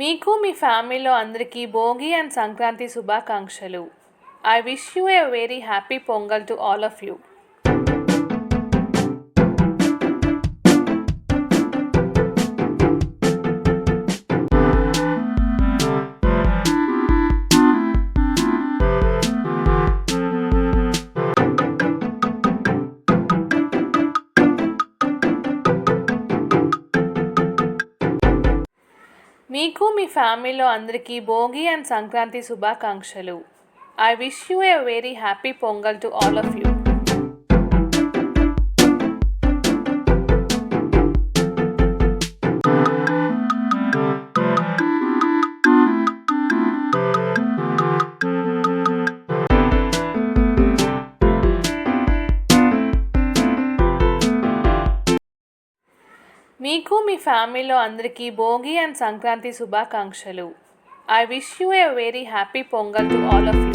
మీకు మీ ఫ్యామిలీలో అందరికీ భోగి అండ్ సంక్రాంతి శుభాకాంక్షలు. I wish you a very happy pongal to all of you. మీకు మీ ఫ్యామిలీలో అందరికీ భోగి అండ్ సంక్రాంతి శుభాకాంక్షలు. I wish you a very happy pongal to all of you. మీకు మీ ఫ్యామిలీలో అందరికీ భోగి అండ్ సంక్రాంతి శుభాకాంక్షలు. I wish you a very happy pongal to all of you.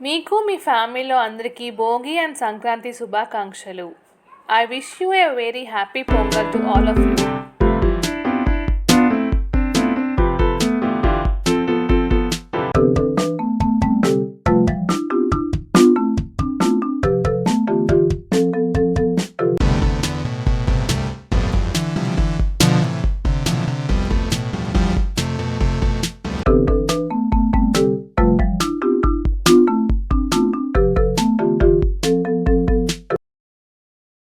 మీకు మీ ఫ్యామిలీలో అందరికీ భోగి అండ్ సంక్రాంతి శుభాకాంక్షలు. I wish you a very happy pongal to all of you.